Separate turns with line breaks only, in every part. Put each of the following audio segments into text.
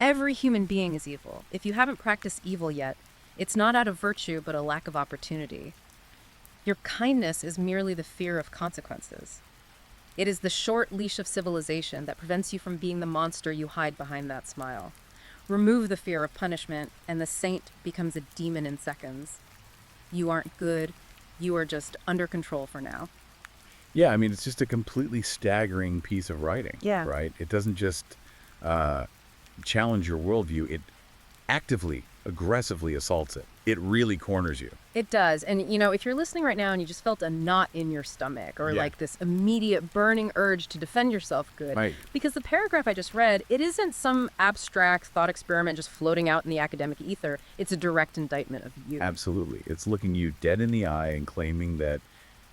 Every human being is evil. If you haven't practiced evil yet, it's not out of virtue but a lack of opportunity. Your kindness is merely the fear of consequences. It is the short leash of civilization that prevents you from being the monster you hide behind that smile. Remove the fear of punishment, and the saint becomes a demon in seconds. You aren't good. You are just under control for now.
Yeah, I mean, it's just a completely staggering piece of writing,
Yeah.
right? It doesn't just challenge your worldview. It actively, aggressively assaults it. It really corners you.
It does. And, if you're listening right now and you just felt a knot in your stomach or
Yeah.
like this immediate burning urge to defend yourself, good.
Right.
Because the paragraph I just read, it isn't some abstract thought experiment just floating out in the academic ether. It's a direct indictment of you.
Absolutely. It's looking you dead in the eye and claiming that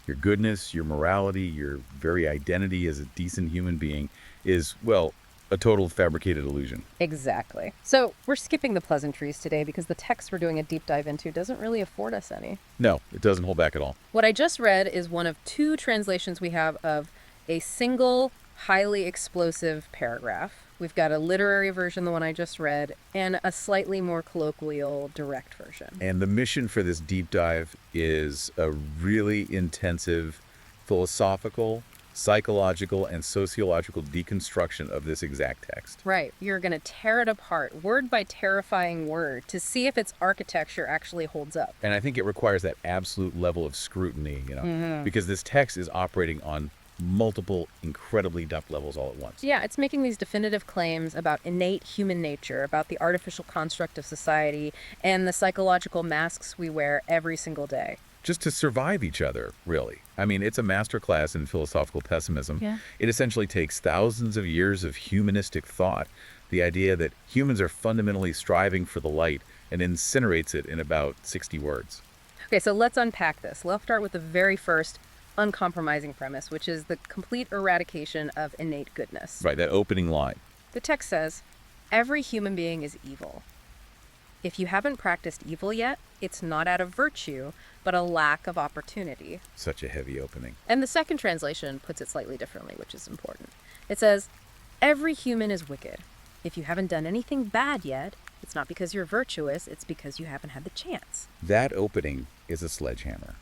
your goodness, your morality, your very identity as a decent human being is, well, a total fabricated illusion.
Exactly. So we're skipping the pleasantries today because the text we're doing a deep dive into doesn't really afford us any.
No, it doesn't hold back at all.
What I just read is one of two translations we have of a single, highly explosive paragraph. We've got a literary version, the one I just read, and a slightly more colloquial, direct version.
And the mission for this deep dive is a really intensive philosophical, psychological, and sociological deconstruction of this exact text.
Right. You're going to tear it apart, word by terrifying word, to see if its architecture actually holds up.
And I think it requires that absolute level of scrutiny, because this text is operating on multiple incredibly depth levels all at once.
Yeah, it's making these definitive claims about innate human nature, about the artificial construct of society, and the psychological masks we wear every single day.
Just to survive each other, really. I mean, it's a masterclass in philosophical pessimism.
Yeah.
It essentially takes thousands of years of humanistic thought, the idea that humans are fundamentally striving for the light, and incinerates it in about 60 words.
Okay, so let's unpack this. Let's start with the very first uncompromising premise, which is the complete eradication of innate goodness.
Right, that opening line.
The text says, every human being is evil. If you haven't practiced evil yet, it's not out of virtue, but a lack of opportunity.
Such a heavy opening.
And the second translation puts it slightly differently, which is important. It says, every human is wicked. If you haven't done anything bad yet, it's not because you're virtuous, it's because you haven't had the chance.
That opening is a sledgehammer.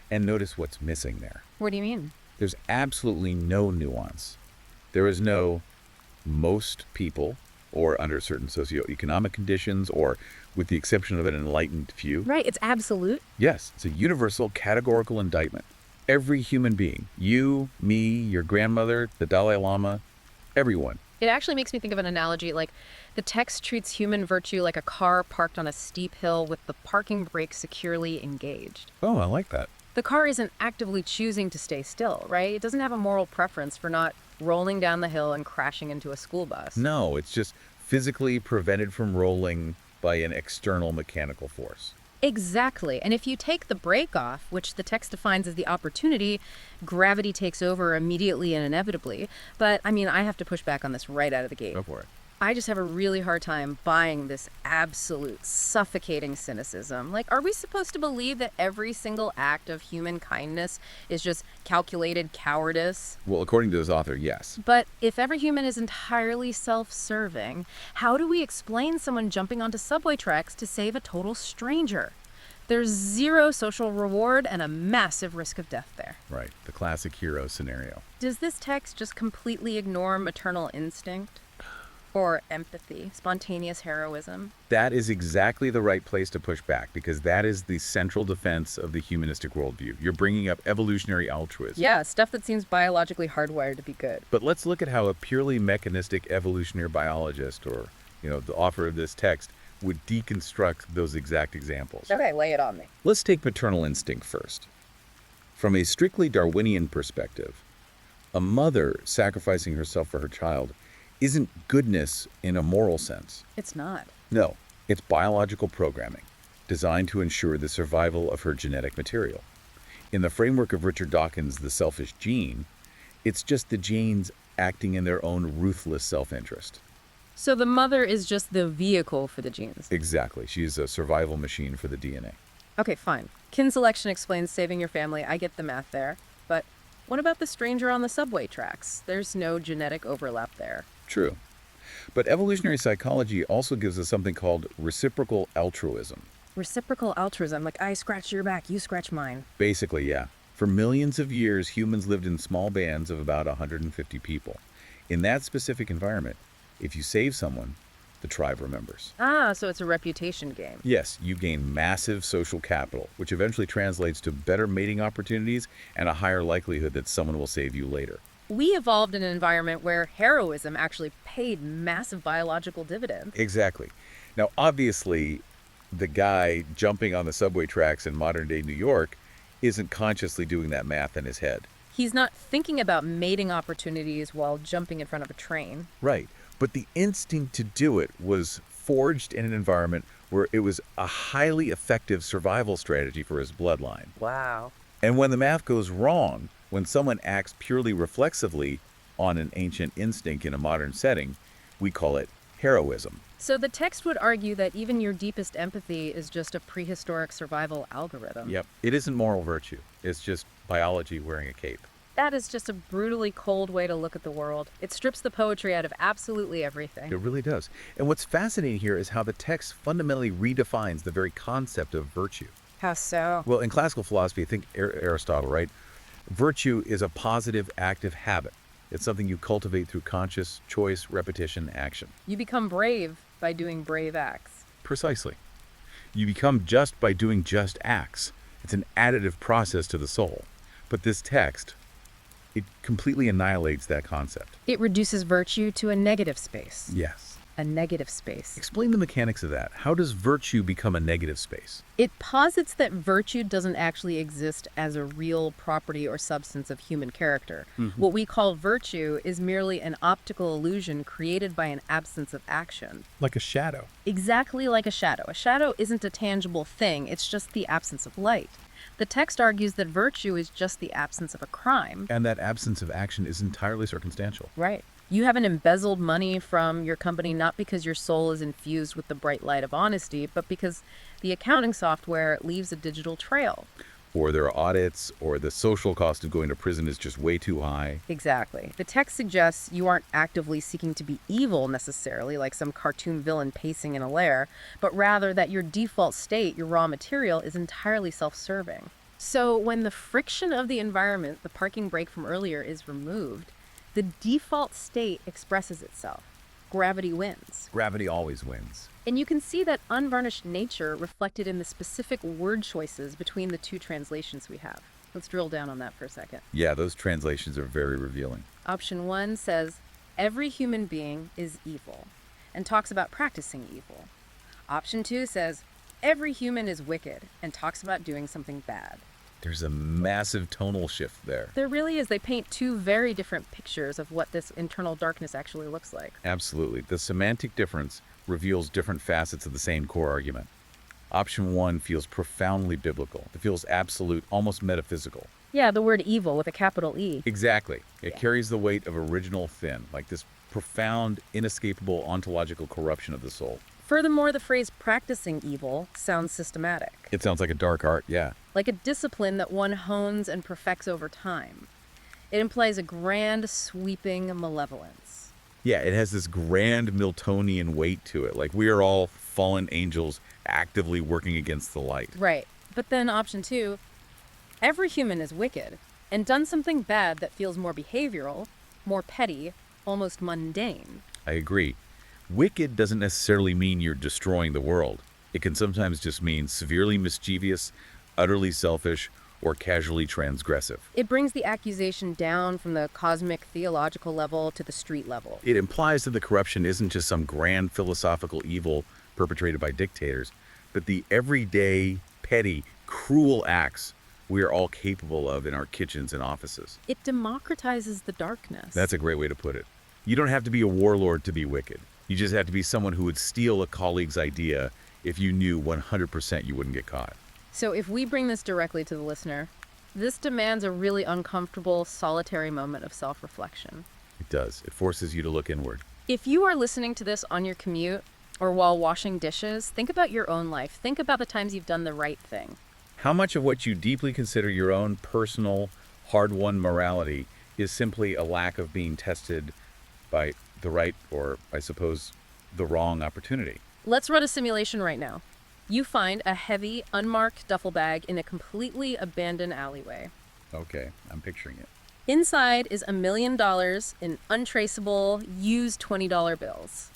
And notice what's missing there.
What do you mean?
There's absolutely no nuance. There is no most people, or under certain socioeconomic conditions, or with the exception of an enlightened few.
Right, it's absolute.
Yes, it's a universal categorical indictment. Every human being, you, me, your grandmother, the Dalai Lama, everyone.
It actually makes me think of an analogy like the text treats human virtue like a car parked on a steep hill with the parking brake securely engaged.
Oh, I like that.
The car isn't actively choosing to stay still, right? It doesn't have a moral preference for not rolling down the hill and crashing into a school bus.
No, it's just physically prevented from rolling by an external mechanical force.
Exactly. And if you take the brake off, which the text defines as the opportunity, gravity takes over immediately and inevitably. But, I have to push back on this right out of the gate.
Go for it.
I just have a really hard time buying this absolute suffocating cynicism. Like, are we supposed to believe that every single act of human kindness is just calculated cowardice?
Well, according to this author, yes.
But if every human is entirely self-serving, how do we explain someone jumping onto subway tracks to save a total stranger? There's zero social reward and a massive risk of death there.
Right, the classic hero scenario.
Does this text just completely ignore maternal instinct? Or empathy, spontaneous heroism?
That is exactly the right place to push back, because that is the central defense of the humanistic worldview. You're bringing up evolutionary altruism.
Yeah, stuff that seems biologically hardwired to be good.
But let's look at how a purely mechanistic evolutionary biologist, or the author of this text, would deconstruct those exact examples.
Okay, lay it on me.
Let's take maternal instinct first. From a strictly Darwinian perspective, a mother sacrificing herself for her child isn't goodness in a moral sense.
It's not.
No, it's biological programming, designed to ensure the survival of her genetic material. In the framework of Richard Dawkins' The Selfish Gene, it's just the genes acting in their own ruthless self-interest.
So the mother is just the vehicle for the genes.
Exactly. She's a survival machine for the DNA.
Okay, fine. Kin selection explains saving your family. I get the math there. But what about the stranger on the subway tracks? There's no genetic overlap there.
True. But evolutionary psychology also gives us something called reciprocal altruism.
Reciprocal altruism, like I scratch your back, you scratch mine.
Basically, yeah. For millions of years, humans lived in small bands of about 150 people. In that specific environment, if you save someone, the tribe remembers.
Ah, so it's a reputation game.
Yes, you gain massive social capital, which eventually translates to better mating opportunities and a higher likelihood that someone will save you later.
We evolved in an environment where heroism actually paid massive biological dividends.
Exactly. Now, obviously, the guy jumping on the subway tracks in modern-day New York isn't consciously doing that math in his head.
He's not thinking about mating opportunities while jumping in front of a train.
Right. But the instinct to do it was forged in an environment where it was a highly effective survival strategy for his bloodline.
Wow.
And when the math goes wrong, when someone acts purely reflexively on an ancient instinct in a modern setting, we call it heroism.
So the text would argue that even your deepest empathy is just a prehistoric survival algorithm.
Yep. It isn't moral virtue. It's just biology wearing a cape.
That is just a brutally cold way to look at the world. It strips the poetry out of absolutely everything.
It really does. And what's fascinating here is how the text fundamentally redefines the very concept of virtue.
How so?
Well, in classical philosophy, think Aristotle, right? Virtue is a positive, active habit. It's something you cultivate through conscious choice, repetition, action.
You become brave by doing brave acts.
Precisely. You become just by doing just acts. It's an additive process to the soul. But this text, it completely annihilates that concept.
It reduces virtue to a negative space.
Yes.
A negative space.
Explain the mechanics of that. How does virtue become a negative space?
It posits that virtue doesn't actually exist as a real property or substance of human character. What we call virtue is merely an optical illusion created by an absence of action.
Like a shadow.
Exactly like a shadow. A shadow isn't a tangible thing, it's just the absence of light. The text argues that virtue is just the absence of a crime.
And that absence of action is entirely circumstantial.
Right. You haven't embezzled money from your company not because your soul is infused with the bright light of honesty, but because the accounting software leaves a digital trail.
Or there are audits, or the social cost of going to prison is just way too high.
Exactly. The text suggests you aren't actively seeking to be evil necessarily, like some cartoon villain pacing in a lair, but rather that your default state, your raw material, is entirely self-serving. So when the friction of the environment, the parking brake from earlier, is removed, the default state expresses itself. Gravity wins.
Gravity always wins.
And you can see that unvarnished nature reflected in the specific word choices between the two translations we have. Let's drill down on that for a second.
Yeah, those translations are very revealing.
Option 1 says, every human being is evil, and talks about practicing evil. Option 2 says, every human is wicked, and talks about doing something bad.
There's a massive tonal shift there.
There really is. They paint two very different pictures of what this internal darkness actually looks like.
Absolutely. The semantic difference reveals different facets of the same core argument. Option 1 feels profoundly biblical. It feels absolute, almost metaphysical.
Yeah, the word evil with a capital E.
Exactly. It carries the weight of original sin, like this profound, inescapable ontological corruption of the soul.
Furthermore, the phrase practicing evil sounds systematic.
It sounds like a dark art, yeah.
Like a discipline that one hones and perfects over time. It implies a grand, sweeping malevolence.
Yeah, it has this grand Miltonian weight to it. Like we are all fallen angels actively working against the light.
Right. But then option 2, every human is wicked and done something bad that feels more behavioral, more petty, almost mundane.
I agree. Wicked doesn't necessarily mean you're destroying the world. It can sometimes just mean severely mischievous, utterly selfish, or casually transgressive.
It brings the accusation down from the cosmic theological level to the street level.
It implies that the corruption isn't just some grand philosophical evil perpetrated by dictators, but the everyday, petty, cruel acts we are all capable of in our kitchens and offices.
It democratizes the darkness.
That's a great way to put it. You don't have to be a warlord to be wicked. You just have to be someone who would steal a colleague's idea if you knew 100% you wouldn't get caught.
So if we bring this directly to the listener, this demands a really uncomfortable, solitary moment of self-reflection.
It does. It forces you to look inward.
If you are listening to this on your commute or while washing dishes, think about your own life. Think about the times you've done the right thing.
How much of what you deeply consider your own personal, hard-won morality is simply a lack of being tested by the right, or I suppose, the wrong opportunity.
Let's run a simulation right now. You find a heavy, unmarked duffel bag in a completely abandoned alleyway.
Okay, I'm picturing it.
Inside is $1 million in untraceable, used $20 bills.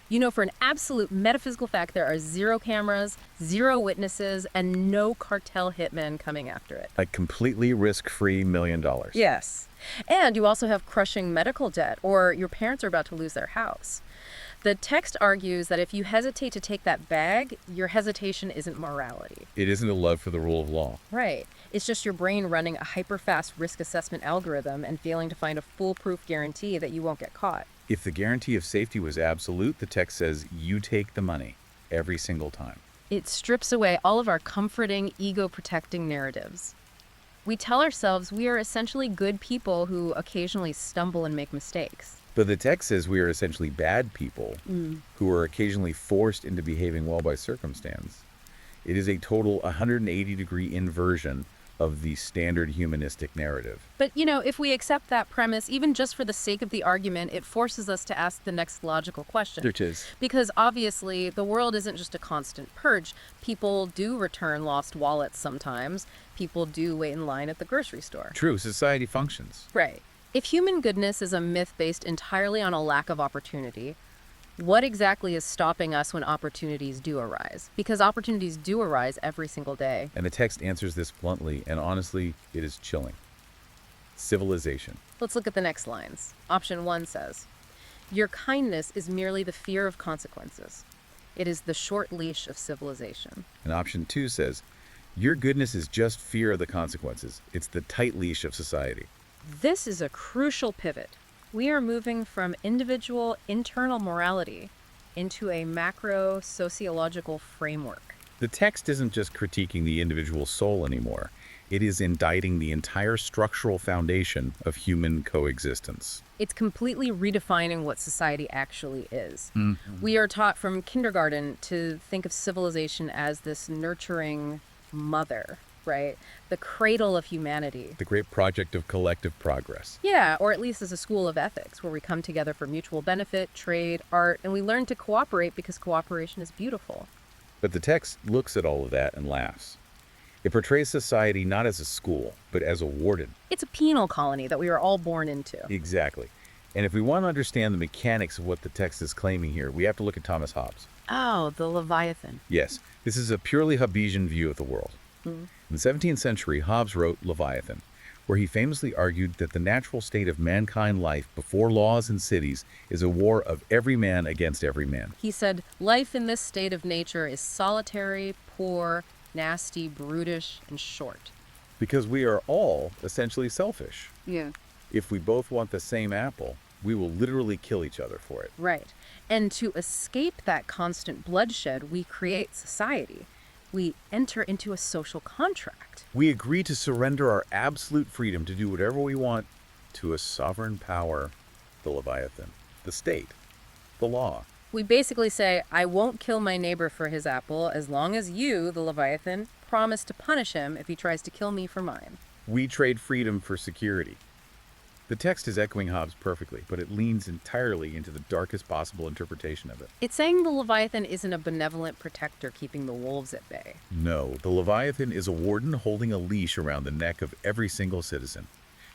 You know for an absolute metaphysical fact there are 0 cameras, 0 witnesses, and no cartel hitmen coming after it.
A completely risk-free $1 million.
Yes. And you also have crushing medical debt, or your parents are about to lose their house. The text argues that if you hesitate to take that bag, your hesitation isn't morality.
It isn't a love for the rule of law.
Right. It's just your brain running a hyper-fast risk assessment algorithm and failing to find a foolproof guarantee that you won't get caught.
If the guarantee of safety was absolute, the text says you take the money every single time.
It strips away all of our comforting, ego-protecting narratives. We tell ourselves we are essentially good people who occasionally stumble and make mistakes.
But the text says we are essentially bad people who are occasionally forced into behaving well by circumstance. It is a total 180-degree inversion of the standard humanistic narrative.
But, if we accept that premise, even just for the sake of the argument, it forces us to ask the next logical question.
Which is?
Because obviously, the world isn't just a constant purge. People do return lost wallets sometimes. People do wait in line at the grocery store.
True, society functions.
Right. If human goodness is a myth based entirely on a lack of opportunity, what exactly is stopping us when opportunities do arise? Because opportunities do arise every single day.
And the text answers this bluntly, and honestly, it is chilling. Civilization.
Let's look at the next lines. Option 1 says, "Your kindness is merely the fear of consequences. It is the short leash of civilization."
And option 2 says, "Your goodness is just fear of the consequences. It's the tight leash of society."
This is a crucial pivot. We are moving from individual internal morality into a macro sociological framework.
The text isn't just critiquing the individual soul anymore. It is indicting the entire structural foundation of human coexistence.
It's completely redefining what society actually is. We are taught from kindergarten to think of civilization as this nurturing mother, right? The cradle of humanity.
The great project of collective progress.
Yeah, or at least as a school of ethics, where we come together for mutual benefit, trade, art, and we learn to cooperate because cooperation is beautiful.
But the text looks at all of that and laughs. It portrays society not as a school, but as a warden.
It's a penal colony that we are all born into.
Exactly. And if we want to understand the mechanics of what the text is claiming here, we have to look at Thomas Hobbes.
Oh, the Leviathan.
Yes, this is a purely Hobbesian view of the world. In the 17th century, Hobbes wrote Leviathan, where he famously argued that the natural state of mankind life before laws and cities is a war of every man against every man.
He said, life in this state of nature is solitary, poor, nasty, brutish, and short.
Because we are all essentially selfish.
Yeah.
If we both want the same apple, we will literally kill each other for it.
Right. And to escape that constant bloodshed, we create society. We enter into a social contract.
We agree to surrender our absolute freedom to do whatever we want to a sovereign power, the Leviathan, the state, the law.
We basically say, I won't kill my neighbor for his apple as long as you, the Leviathan, promise to punish him if he tries to kill me for mine.
We trade freedom for security. The text is echoing Hobbes perfectly, but it leans entirely into the darkest possible interpretation of it.
It's saying the Leviathan isn't a benevolent protector keeping the wolves at bay.
No, the Leviathan is a warden holding a leash around the neck of every single citizen.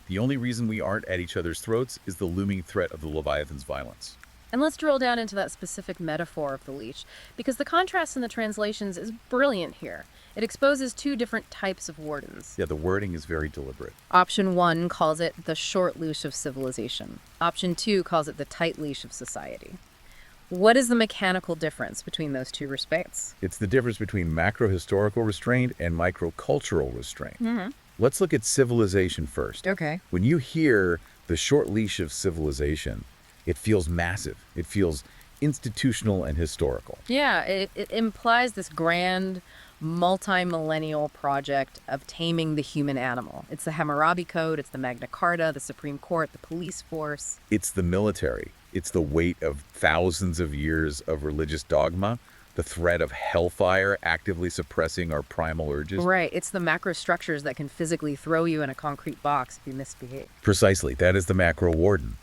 The only reason we aren't at each other's throats is the looming threat of the Leviathan's violence.
And let's drill down into that specific metaphor of the leash, because the contrast in the translations is brilliant here. It exposes two different types of wardens.
Yeah, the wording is very deliberate.
Option 1 calls it the short leash of civilization. Option 2 calls it the tight leash of society. What is the mechanical difference between those two restraints?
It's the difference between macro-historical restraint and micro-cultural restraint. Let's look at civilization first.
Okay.
When you hear the short leash of civilization, it feels massive. It feels institutional and historical.
Yeah, it implies this grand, multi-millennial project of taming the human animal. It's the Hammurabi Code, it's the Magna Carta, the Supreme Court, the police force.
It's the military. It's the weight of thousands of years of religious dogma, the threat of hellfire actively suppressing our primal urges.
Right, it's the macro structures that can physically throw you in a concrete box if you misbehave.
Precisely, that is the macro warden.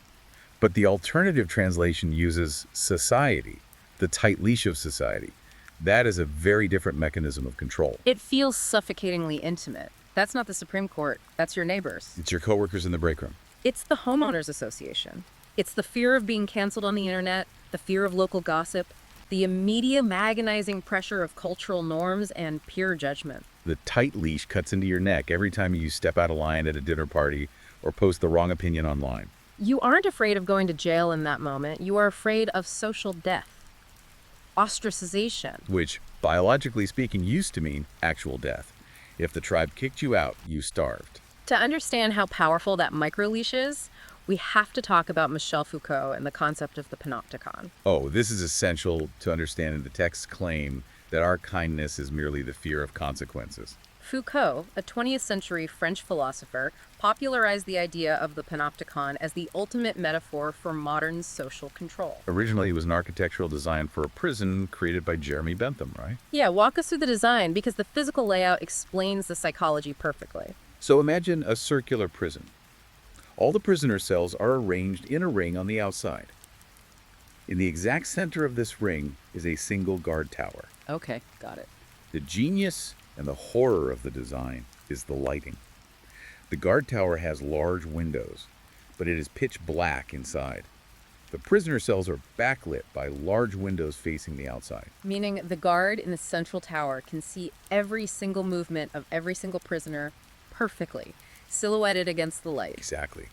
But the alternative translation uses society, the tight leash of society. That is a very different mechanism of control.
It feels suffocatingly intimate. That's not the Supreme Court. That's your neighbors.
It's your coworkers in the break room.
It's the homeowners association. It's the fear of being canceled on the internet, the fear of local gossip, the immediate agonizing pressure of cultural norms and peer judgment.
The tight leash cuts into your neck every time you step out of line at a dinner party or post the wrong opinion online.
You aren't afraid of going to jail in that moment. You are afraid of social death, ostracization.
Which, biologically speaking, used to mean actual death. If the tribe kicked you out, you starved.
To understand how powerful that microleash is, we have to talk about Michel Foucault and the concept of the panopticon.
Oh, this is essential to understanding the text's claim that our kindness is merely the fear of consequences.
Foucault, a 20th century French philosopher, popularized the idea of the panopticon as the ultimate metaphor for modern social control.
Originally, it was an architectural design for a prison created by Jeremy Bentham, right?
Yeah, walk us through the design because the physical layout explains the psychology perfectly.
So imagine a circular prison. All the prisoner cells are arranged in a ring on the outside. In the exact center of this ring is a single guard tower.
Okay, got it.
The genius and the horror of the design is the lighting. The guard tower has large windows, but it is pitch black inside. The prisoner cells are backlit by large windows facing the outside.
Meaning the guard in the central tower can see every single movement of every single prisoner perfectly, silhouetted against the light.
Exactly.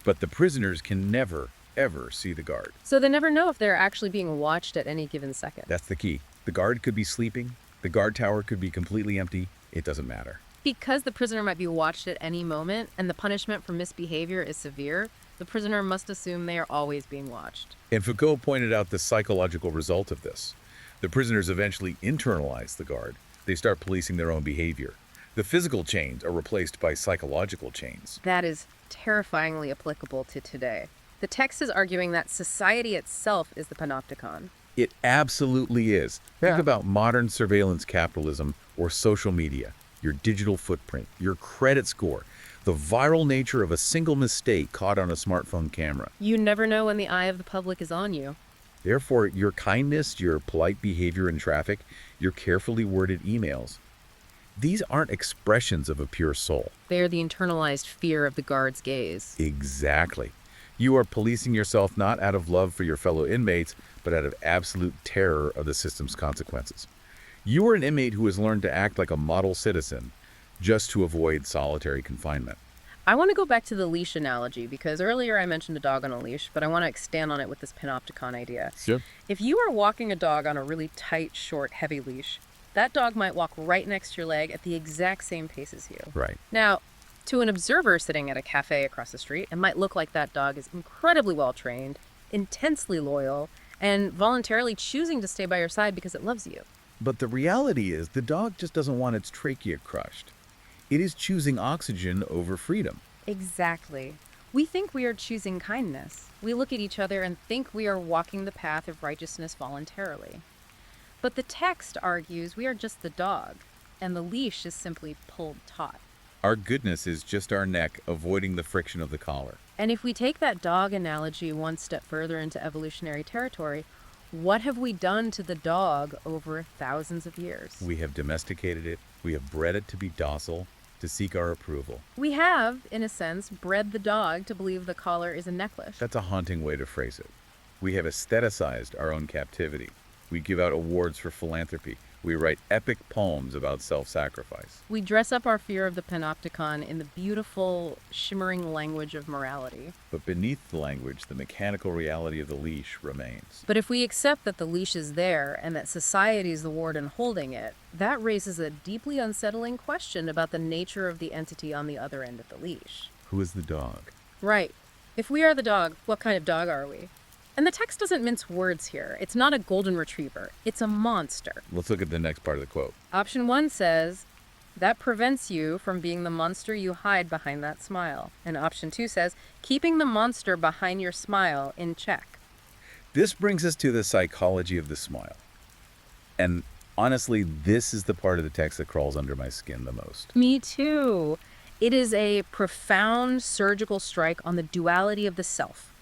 But the prisoners can never, ever see the guard.
So they never know if they're actually being watched at any given second.
That's the key. The guard could be sleeping. The guard tower could be completely empty. It doesn't matter.
Because the prisoner might be watched at any moment and the punishment for misbehavior is severe, the prisoner must assume they are always being watched.
And Foucault pointed out the psychological result of this. The prisoners eventually internalize the guard. They start policing their own behavior. The physical chains are replaced by psychological chains.
That is terrifyingly applicable to today. The text is arguing that society itself is the panopticon.
It absolutely is. Think about modern surveillance capitalism or social media, your digital footprint, your credit score, the viral nature of a single mistake caught on a smartphone camera.
You never know when the eye of the public is on you.
Therefore, your kindness, your polite behavior in traffic, your carefully worded emails, these aren't expressions of a pure soul.
They are the internalized fear of the guard's gaze.
Exactly. You are policing yourself not out of love for your fellow inmates, but out of absolute terror of the system's consequences. You are an inmate who has learned to act like a model citizen just to avoid solitary confinement.
I want to go back to the leash analogy because earlier I mentioned a dog on a leash, but I want to expand on it with this panopticon idea.
Sure.
If you are walking a dog on a really tight, short, heavy leash, that dog might walk right next to your leg at the exact same pace as you.
Right.
Now, to an observer sitting at a cafe across the street, it might look like that dog is incredibly well trained, intensely loyal, and voluntarily choosing to stay by your side because it loves you.
But the reality is the dog just doesn't want its trachea crushed. It is choosing oxygen over freedom.
Exactly. We think we are choosing kindness. We look at each other and think we are walking the path of righteousness voluntarily. But the text argues we are just the dog, and the leash is simply pulled taut.
Our goodness is just our neck avoiding the friction of the collar.
And if we take that dog analogy one step further into evolutionary territory, what have we done to the dog over thousands of years?
We have domesticated it. We have bred it to be docile, to seek our approval.
We have, in a sense, bred the dog to believe the collar is a necklace.
That's a haunting way to phrase it. We have aestheticized our own captivity. We give out awards for philanthropy. We write epic poems about self-sacrifice.
We dress up our fear of the panopticon in the beautiful, shimmering language of morality.
But beneath the language, the mechanical reality of the leash remains.
But if we accept that the leash is there and that society is the warden holding it, that raises a deeply unsettling question about the nature of the entity on the other end of the leash.
Who is the dog?
Right. If we are the dog, what kind of dog are we? And the text doesn't mince words here. It's not a golden retriever. It's a monster.
Let's look at the next part of the quote.
Option 1 says, that prevents you from being the monster you hide behind that smile. And option 2 says, keeping the monster behind your smile in check.
This brings us to the psychology of the smile. And honestly, this is the part of the text that crawls under my skin the most.
Me too. It is a profound surgical strike on the duality of the self.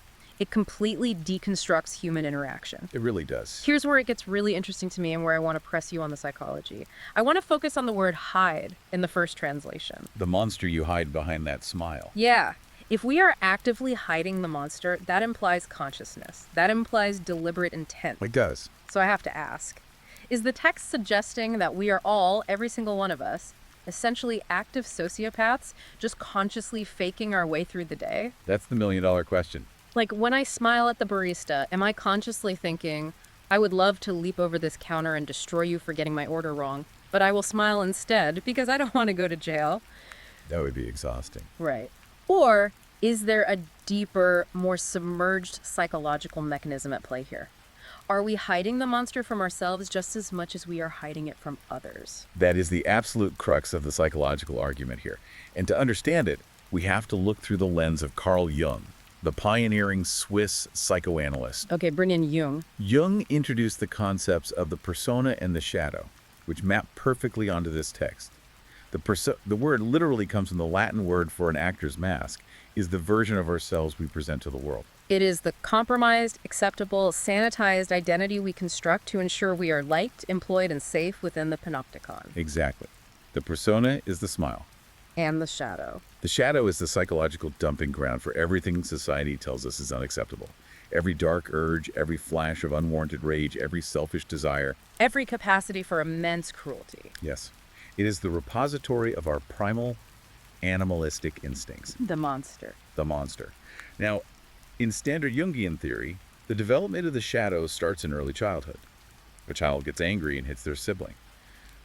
It completely deconstructs human interaction.
It really does.
Here's where it gets really interesting to me and where I want to press you on the psychology. I want to focus on the word hide in the first translation.
The monster you hide behind that smile.
Yeah. If we are actively hiding the monster, that implies consciousness. That implies deliberate intent.
It does.
So I have to ask, is the text suggesting that we are all, every single one of us, essentially active sociopaths, just consciously faking our way through the day?
That's the million-dollar question.
Like, when I smile at the barista, am I consciously thinking, I would love to leap over this counter and destroy you for getting my order wrong, but I will smile instead because I don't want to go to jail?
That would be exhausting.
Right. Or is there a deeper, more submerged psychological mechanism at play here? Are we hiding the monster from ourselves just as much as we are hiding it from others?
That is the absolute crux of the psychological argument here. And to understand it, we have to look through the lens of Carl Jung, the pioneering Swiss psychoanalyst.
Okay, bring in Jung.
Jung introduced the concepts of the persona and the shadow, which map perfectly onto this text. The word literally comes from the Latin word for an actor's mask, is the version of ourselves we present to the world.
It is the compromised, acceptable, sanitized identity we construct to ensure we are liked, employed, and safe within the panopticon.
Exactly. The persona is the smile.
And the shadow.
The shadow is the psychological dumping ground for everything society tells us is unacceptable. Every dark urge, every flash of unwarranted rage, every selfish desire.
Every capacity for immense cruelty.
Yes. It is the repository of our primal, animalistic instincts.
The monster.
The monster. Now, in standard Jungian theory, the development of the shadow starts in early childhood. A child gets angry and hits their sibling.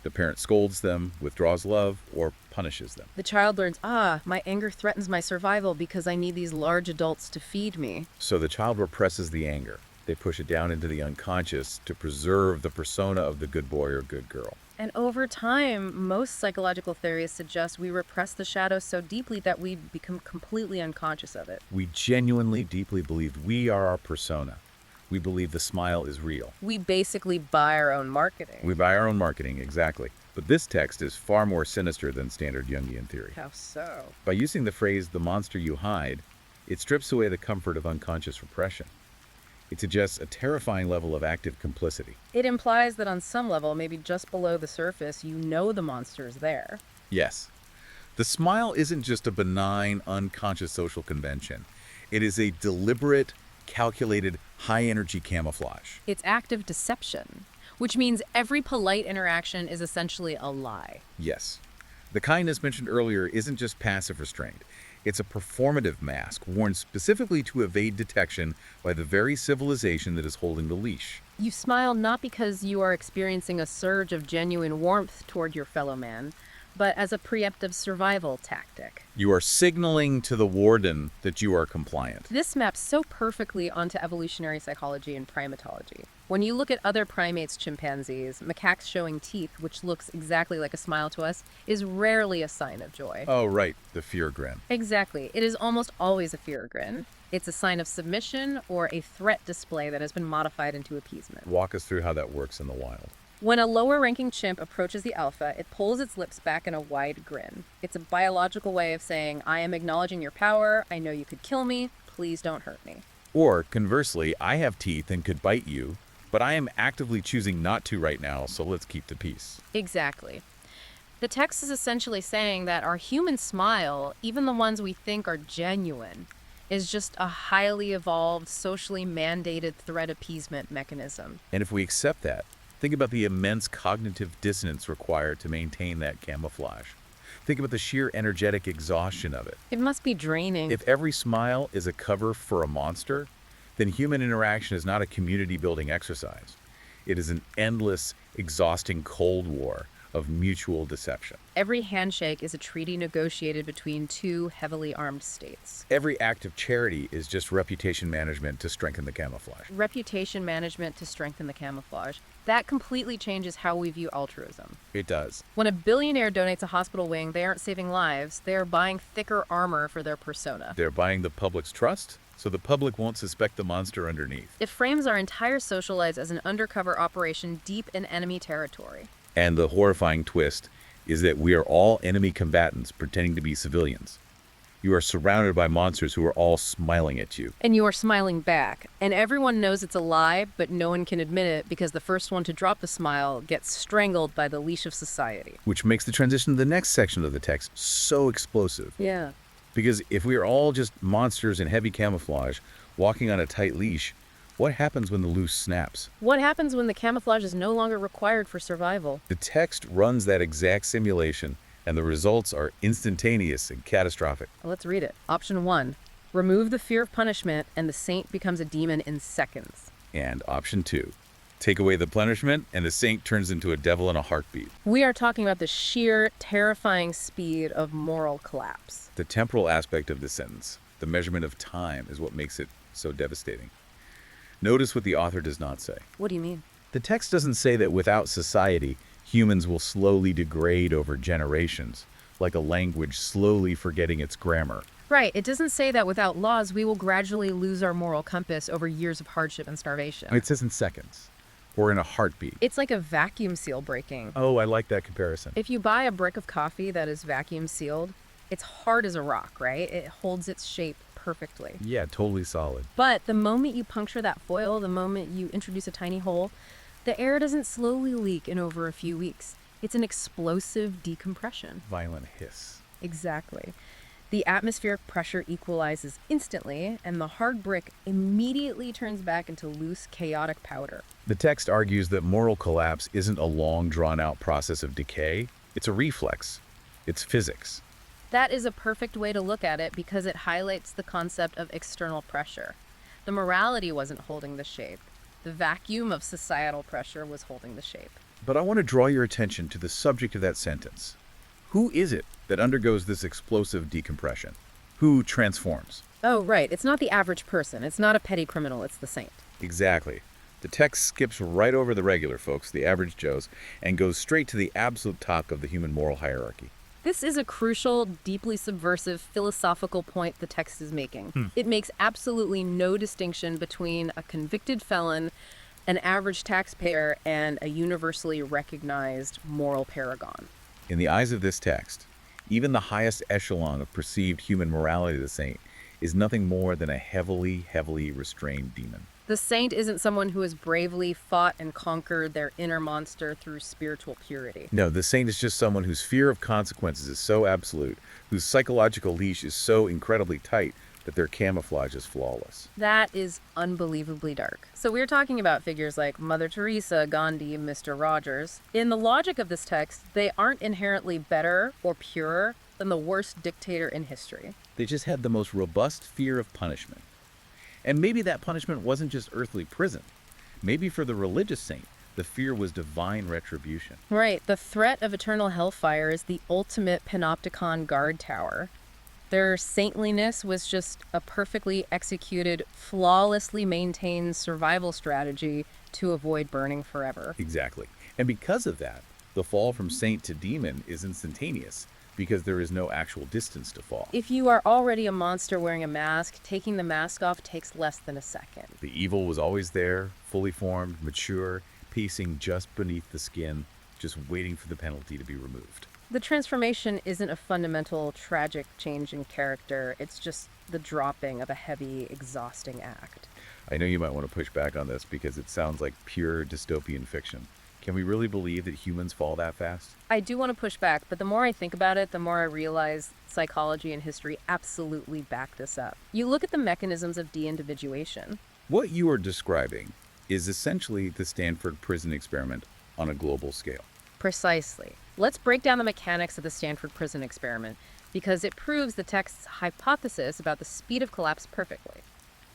The parent scolds them, withdraws love, or punishes them.
The child learns, my anger threatens my survival because I need these large adults to feed me.
So the child represses the anger. They push it down into the unconscious to preserve the persona of the good boy or good girl.
And over time, most psychological theories suggest we repress the shadow so deeply that we become completely unconscious of it.
We genuinely, deeply believe we are our persona. We believe the smile is real.
We basically buy our own marketing.
We buy our own marketing, exactly. But this text is far more sinister than standard Jungian theory.
How so?
By using the phrase, the monster you hide, it strips away the comfort of unconscious repression. It suggests a terrifying level of active complicity.
It implies that on some level, maybe just below the surface, you know the monster is there.
Yes. The smile isn't just a benign, unconscious social convention. It is a deliberate, calculated, high-energy camouflage.
It's active deception, which means every polite interaction is essentially a lie.
Yes. The kindness mentioned earlier isn't just passive restraint. It's a performative mask worn specifically to evade detection by the very civilization that is holding the leash.
You smile not because you are experiencing a surge of genuine warmth toward your fellow man, but as a preemptive survival tactic.
You are signaling to the warden that you are compliant.
This maps so perfectly onto evolutionary psychology and primatology. When you look at other primates, chimpanzees, macaques showing teeth, which looks exactly like a smile to us, is rarely a sign of joy.
Oh, right, the fear grin.
Exactly. It is almost always a fear grin. It's a sign of submission or a threat display that has been modified into appeasement.
Walk us through how that works in the wild.
When a lower-ranking chimp approaches the alpha, it pulls its lips back in a wide grin. It's a biological way of saying, I am acknowledging your power, I know you could kill me, please don't hurt me.
Or, conversely, I have teeth and could bite you, but I am actively choosing not to right now, so let's keep the peace.
Exactly. The text is essentially saying that our human smile, even the ones we think are genuine, is just a highly evolved, socially mandated threat appeasement mechanism.
And if we accept that, think about the immense cognitive dissonance required to maintain that camouflage. Think about the sheer energetic exhaustion of it.
It must be draining.
If every smile is a cover for a monster, then human interaction is not a community-building exercise. It is an endless, exhausting Cold War of mutual deception.
Every handshake is a treaty negotiated between two heavily armed states.
Every act of charity is just reputation management to strengthen the camouflage.
Reputation management to strengthen the camouflage. That completely changes how we view altruism.
It does.
When a billionaire donates a hospital wing, they aren't saving lives, they are buying thicker armor for their persona.
They're buying the public's trust, so the public won't suspect the monster underneath.
It frames our entire social lives as an undercover operation deep in enemy territory.
And the horrifying twist is that we are all enemy combatants pretending to be civilians. You are surrounded by monsters who are all smiling at you,
And you are smiling back. And everyone knows it's a lie, but no one can admit it because the first one to drop the smile gets strangled by the leash of society.
which makes the transition to the next section of the text so explosive.
Yeah.
Because if we are all just monsters in heavy camouflage, walking on a tight leash, what happens when the noose snaps?
What happens when the camouflage is no longer required for survival?
The text runs that exact simulation, and the results are instantaneous and catastrophic.
Let's read it. Option 1. Remove the fear of punishment, and the saint becomes a demon in seconds.
And option 2. Take away the punishment, and the saint turns into a devil in a heartbeat.
We are talking about the sheer, terrifying speed of moral collapse.
The temporal aspect of the sentence, the measurement of time, is what makes it so devastating. Notice what the author does not say.
What do you mean?
The text doesn't say that without society, humans will slowly degrade over generations, like a language slowly forgetting its grammar.
Right, it doesn't say that without laws, we will gradually lose our moral compass over years of hardship and starvation.
It says in seconds, or in a heartbeat.
It's like a vacuum seal breaking.
Oh, I like that comparison.
If you buy a brick of coffee that is vacuum sealed, it's hard as a rock, right? It holds its shape perfectly.
Yeah, totally solid.
But the moment you puncture that foil, the moment you introduce a tiny hole, the air doesn't slowly leak in over a few weeks. It's an explosive decompression.
Violent hiss.
Exactly. The atmospheric pressure equalizes instantly, and the hard brick immediately turns back into loose, chaotic powder.
The text argues that moral collapse isn't a long, drawn-out process of decay. It's a reflex. It's physics.
That is a perfect way to look at it because it highlights the concept of external pressure. The morality wasn't holding the shape. The vacuum of societal pressure was holding the shape.
But I want to draw your attention to the subject of that sentence. Who is it that undergoes this explosive decompression? Who transforms?
Oh, right. It's not the average person. It's not a petty criminal. It's the saint.
Exactly. The text skips right over the regular folks, the average Joes, and goes straight to the absolute top of the human moral hierarchy.
This is a crucial, deeply subversive, philosophical point the text is making. It makes absolutely no distinction between a convicted felon, an average taxpayer, and a universally recognized moral paragon.
In the eyes of this text, even the highest echelon of perceived human morality of the saint is nothing more than a heavily, heavily restrained demon.
The saint isn't someone who has bravely fought and conquered their inner monster through spiritual purity.
No, the saint is just someone whose fear of consequences is so absolute, whose psychological leash is so incredibly tight that their camouflage is flawless.
That is unbelievably dark. So we're talking about figures like Mother Teresa, Gandhi, Mr. Rogers. In the logic of this text, they aren't inherently better or purer than the worst dictator in history.
They just had the most robust fear of punishment. And maybe that punishment wasn't just earthly prison. Maybe for the religious saint, the fear was divine retribution.
Right, the threat of eternal hellfire is the ultimate panopticon guard tower. Their saintliness was just a perfectly executed, flawlessly maintained survival strategy to avoid burning forever.
Exactly. And because of that, the fall from saint to demon is instantaneous, because there is no actual distance to fall.
If you are already a monster wearing a mask, taking the mask off takes less than a second.
The evil was always there, fully formed, mature, pacing just beneath the skin, just waiting for the penalty to be removed.
The transformation isn't a fundamental, tragic change in character. It's just the dropping of a heavy, exhausting act.
I know you might want to push back on this because it sounds like pure dystopian fiction. Can we really believe that humans fall that fast?
I do want to push back, but the more I think about it, the more I realize psychology and history absolutely back this up. You look at the mechanisms of de-individuation.
What you are describing is essentially the Stanford prison experiment on a global scale.
Precisely. Let's break down the mechanics of the Stanford prison experiment, because it proves the text's hypothesis about the speed of collapse perfectly.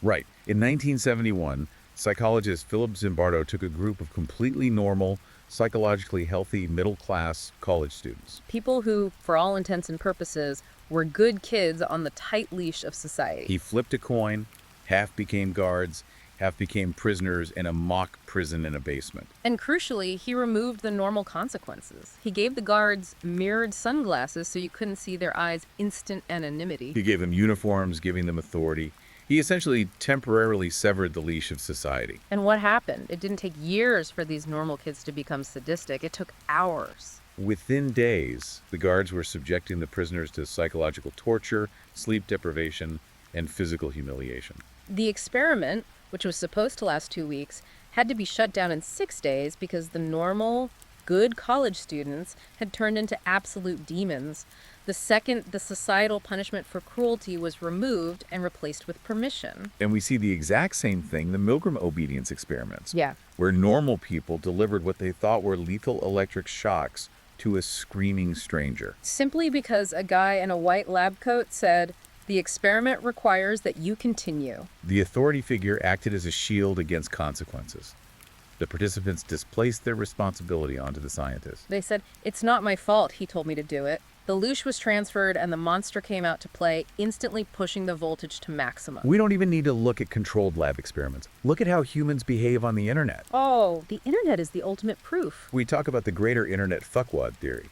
Right. In 1971, psychologist Philip Zimbardo took a group of completely normal, psychologically healthy, middle-class college students.
People who, for all intents and purposes, were good kids on the tight leash of society.
He flipped a coin, half became guards, half became prisoners in a mock prison in a basement.
And crucially, he removed the normal consequences. He gave the guards mirrored sunglasses so you couldn't see their eyes' instant anonymity.
He gave them uniforms, giving them authority. He essentially temporarily severed the leash of society.
And what happened? It didn't take years for these normal kids to become sadistic. It took hours.
Within days, the guards were subjecting the prisoners to psychological torture, sleep deprivation, and physical humiliation.
The experiment, which was supposed to last 2 weeks, had to be shut down in 6 days because the normal, good college students had turned into absolute demons. The second the societal punishment for cruelty was removed and replaced with permission.
And we see the exact same thing in the Milgram obedience experiments,
Yeah.
where normal people delivered what they thought were lethal electric shocks to a screaming stranger.
Simply because a guy in a white lab coat said, "The experiment requires that you continue."
The authority figure acted as a shield against consequences. The participants displaced their responsibility onto the scientist.
They said, "It's not my fault, he told me to do it." The leash was transferred and the monster came out to play, instantly pushing the voltage to maximum.
We don't even need to look at controlled lab experiments. Look at how humans behave on the internet.
Oh, the internet is the ultimate proof.
We talk about the greater internet fuckwad theory.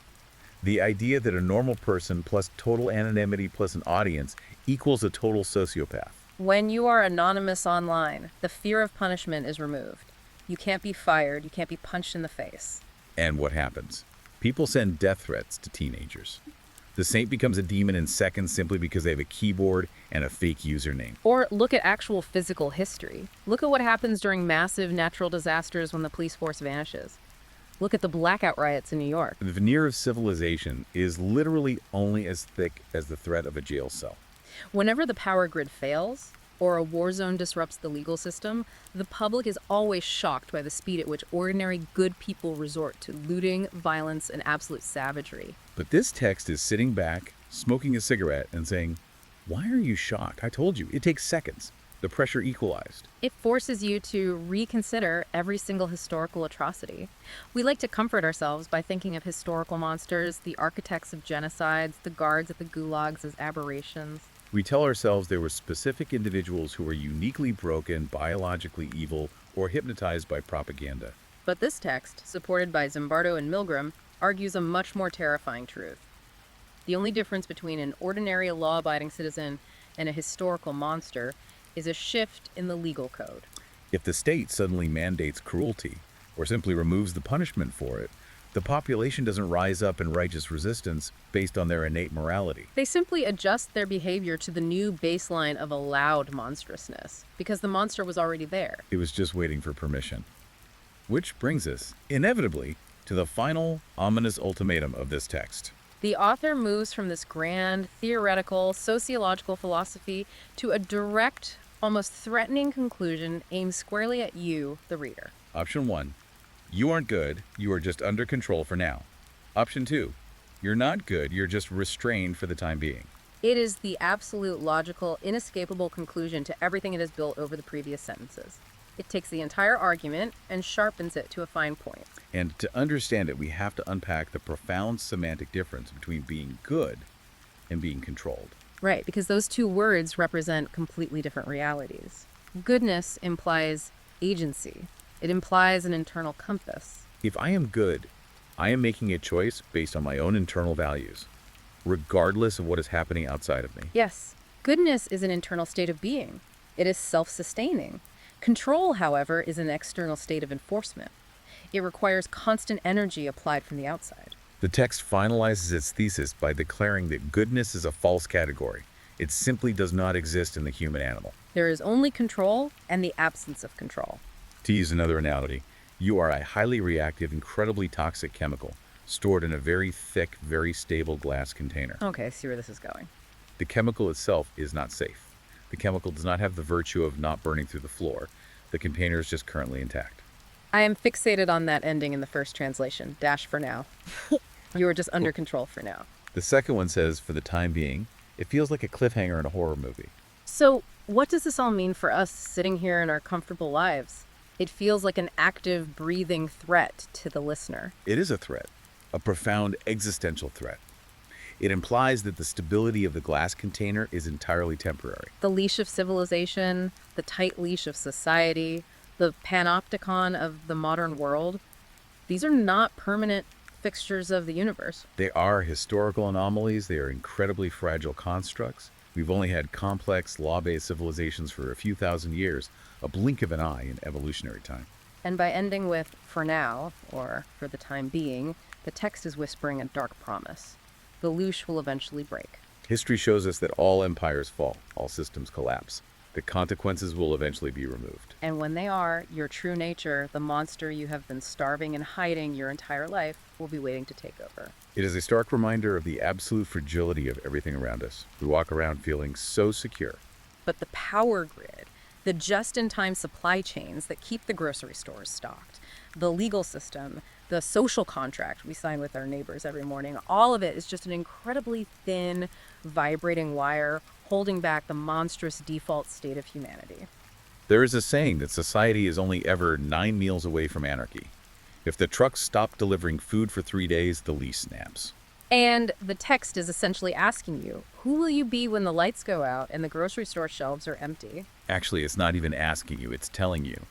The idea that a normal person plus total anonymity plus an audience equals a total sociopath.
When you are anonymous online, the fear of punishment is removed. You can't be fired, you can't be punched in the face.
And what happens? People send death threats to teenagers. The saint becomes a demon in seconds simply because they have a keyboard and a fake username.
Or look at actual physical history. Look at what happens during massive natural disasters when the police force vanishes. Look at the blackout riots in New York.
The veneer of civilization is literally only as thick as the threat of a jail cell.
Whenever the power grid fails, or a war zone disrupts the legal system, the public is always shocked by the speed at which ordinary good people resort to looting, violence, and absolute savagery.
But this text is sitting back, smoking a cigarette, and saying, "Why are you shocked? I told you, it takes seconds. The pressure equalized."
It forces you to reconsider every single historical atrocity. We like to comfort ourselves by thinking of historical monsters, the architects of genocides, the guards at the gulags as aberrations.
We tell ourselves there were specific individuals who were uniquely broken, biologically evil, or hypnotized by propaganda.
But this text, supported by Zimbardo and Milgram, argues a much more terrifying truth. The only difference between an ordinary law-abiding citizen and a historical monster is a shift in the legal code.
If the state suddenly mandates cruelty, or simply removes the punishment for it, the population doesn't rise up in righteous resistance based on their innate morality.
They simply adjust their behavior to the new baseline of allowed monstrousness, because the monster was already there.
It was just waiting for permission. Which brings us, inevitably, to the final, ominous ultimatum of this text.
The author moves from this grand, theoretical, sociological philosophy to a direct, almost threatening conclusion aimed squarely at you, the reader.
Option 1. You aren't good, you are just under control for now. Option 2. You're not good, you're just restrained for the time being.
It is the absolute, logical, inescapable conclusion to everything it has built over the previous sentences. It takes the entire argument and sharpens it to a fine point.
And to understand it, we have to unpack the profound semantic difference between being good and being controlled.
Right, because those two words represent completely different realities. Goodness implies agency. It implies an internal compass.
If I am good, I am making a choice based on my own internal values, regardless of what is happening outside of me.
Yes, goodness is an internal state of being. It is self-sustaining. Control, however, is an external state of enforcement. It requires constant energy applied from the outside.
The text finalizes its thesis by declaring that goodness is a false category. It simply does not exist in the human animal.
There is only control and the absence of control.
To use another analogy, you are a highly reactive, incredibly toxic chemical stored in a very thick, very stable glass container.
Okay, I see where this is going.
The chemical itself is not safe. The chemical does not have the virtue of not burning through the floor. The container is just currently intact.
I am fixated on that ending in the first translation. Dash for now. You are just under control for now.
The second one says, for the time being, it feels like a cliffhanger in a horror movie.
So, what does this all mean for us sitting here in our comfortable lives? It feels like an active, breathing threat to the listener.
It is a threat, a profound existential threat. It implies that the stability of the glass container is entirely temporary.
The leash of civilization, the tight leash of society, the panopticon of the modern world, these are not permanent fixtures of the universe.
They are historical anomalies. They are incredibly fragile constructs. We've only had complex, law-based civilizations for a few thousand years, a blink of an eye in evolutionary time.
And by ending with "for now," or "for the time being," the text is whispering a dark promise. The leash will eventually break.
History shows us that all empires fall, all systems collapse. The consequences will eventually be removed.
And when they are, your true nature, the monster you have been starving and hiding your entire life, will be waiting to take over.
It is a stark reminder of the absolute fragility of everything around us. We walk around feeling so secure.
But the power grid, the just-in-time supply chains that keep the grocery stores stocked, the legal system, the social contract we sign with our neighbors every morning, all of it is just an incredibly thin, vibrating wire holding back the monstrous default state of humanity.
There is a saying that society is only ever 9 meals away from anarchy. If the trucks stop delivering food for 3 days, the lease snaps.
And the text is essentially asking you, who will you be when the lights go out and the grocery store shelves are empty?
Actually, it's not even asking you, it's telling you.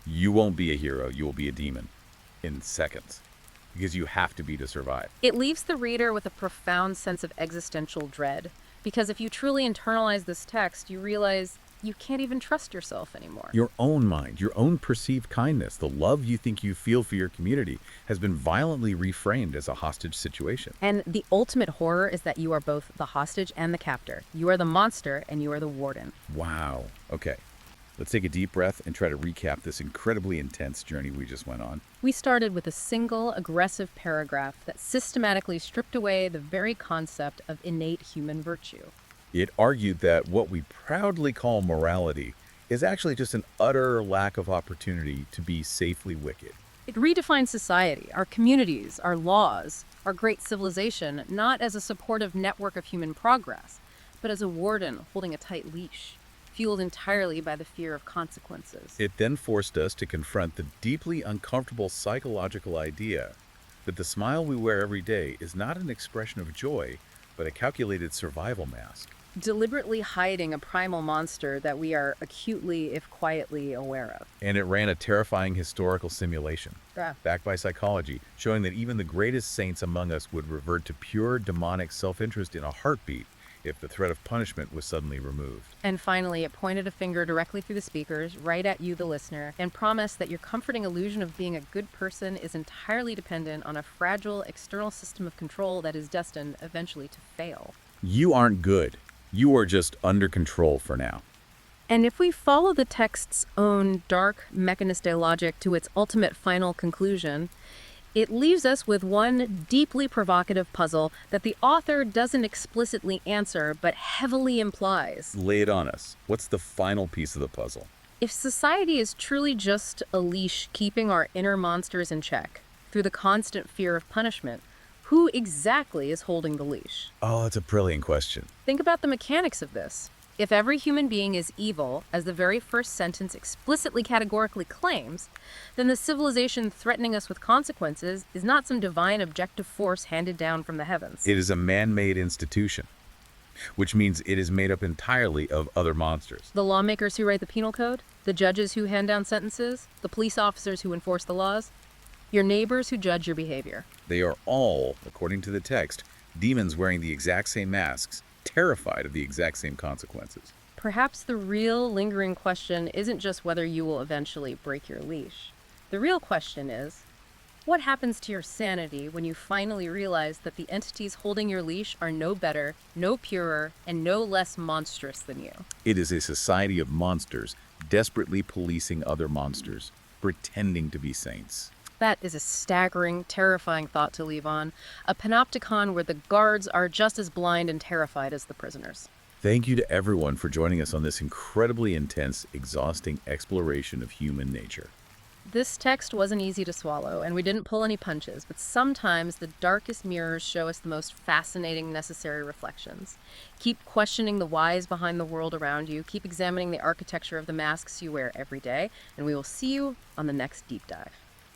You won't be a hero, you will be a demon. In seconds. Because you have to be to survive.
It leaves the reader with a profound sense of existential dread. Because if you truly internalize this text, you realize you can't even trust yourself anymore.
Your own mind, your own perceived kindness, the love you think you feel for your community has been violently reframed as a hostage situation.
And the ultimate horror is that you are both the hostage and the captor. You are the monster and you are the warden.
Wow. Okay. Let's take a deep breath and try to recap this incredibly intense journey we just went on.
We started with a single aggressive paragraph that systematically stripped away the very concept of innate human virtue.
It argued that what we proudly call morality is actually just an utter lack of opportunity to be safely wicked.
It redefined society, our communities, our laws, our great civilization, not as a supportive network of human progress, but as a warden holding a tight leash, fueled entirely by the fear of consequences.
It then forced us to confront the deeply uncomfortable psychological idea that the smile we wear every day is not an expression of joy, but a calculated survival mask.
Deliberately hiding a primal monster that we are acutely, if quietly, aware of.
And it ran a terrifying historical simulation,
Yeah.
backed by psychology, showing that even the greatest saints among us would revert to pure demonic self-interest in a heartbeat if the threat of punishment was suddenly removed.
And finally, it pointed a finger directly through the speakers, right at you, the listener, and promised that your comforting illusion of being a good person is entirely dependent on a fragile external system of control that is destined eventually to fail.
You aren't good. You are just under control for now.
And if we follow the text's own dark mechanistic logic to its ultimate final conclusion, it leaves us with one deeply provocative puzzle that the author doesn't explicitly answer but heavily implies.
Lay it on us. What's the final piece of the puzzle?
If society is truly just a leash keeping our inner monsters in check through the constant fear of punishment, who exactly is holding the leash?
Oh, that's a brilliant question.
Think about the mechanics of this. If every human being is evil, as the very first sentence explicitly categorically claims, then the civilization threatening us with consequences is not some divine objective force handed down from the heavens.
It is a man-made institution, which means it is made up entirely of other monsters.
The lawmakers who write the penal code, the judges who hand down sentences, the police officers who enforce the laws, your neighbors who judge your behavior.
They are all, according to the text, demons wearing the exact same masks, terrified of the exact same consequences.
Perhaps the real lingering question isn't just whether you will eventually break your leash. The real question is, what happens to your sanity when you finally realize that the entities holding your leash are no better, no purer, and no less monstrous than you?
It is a society of monsters, desperately policing other monsters, pretending to be saints.
That is a staggering, terrifying thought to leave on. A panopticon where the guards are just as blind and terrified as the prisoners.
Thank you to everyone for joining us on this incredibly intense, exhausting exploration of human nature.
This text wasn't easy to swallow, and we didn't pull any punches, but sometimes the darkest mirrors show us the most fascinating, necessary reflections. Keep questioning the whys behind the world around you, keep examining the architecture of the masks you wear every day, and we will see you on the next deep dive.